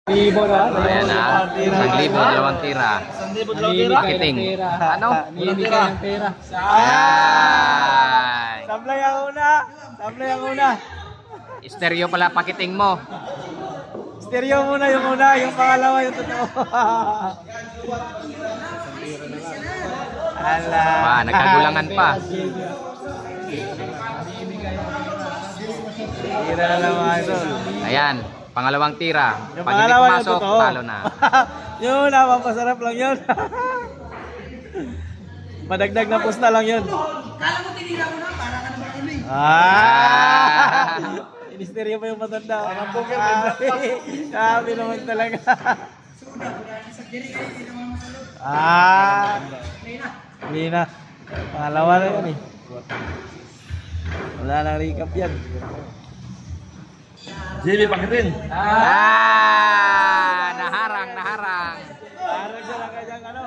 Libo na. Ayan na. 1,000, 2 tira. 1,000 Pakiting. Ano? Namimigay ng pera. Ayan. Sablay ang una. Sablay ang una. Stereo pala pakiting mo. Stereo muna yung una, yung pangalawa yung totoo. Ala. Nagkagulangan pa. Tira na lang mga idol. Ayan. Pangalawang tira. Yung Pag hindi pangalawa yung pumasok, totoo. talo na. Yung una, mapasarap lang yun. Madagdag na pusta lang yun. Kala mo tinira mo na, para ka naman ulit. Ministeryo pa yung matanda. Sabi naman talaga. Hindi na. Pangalawa na yun eh. Wala nang recap yan. JB pakitin. Naharang. Parang siya lang kanyang ano.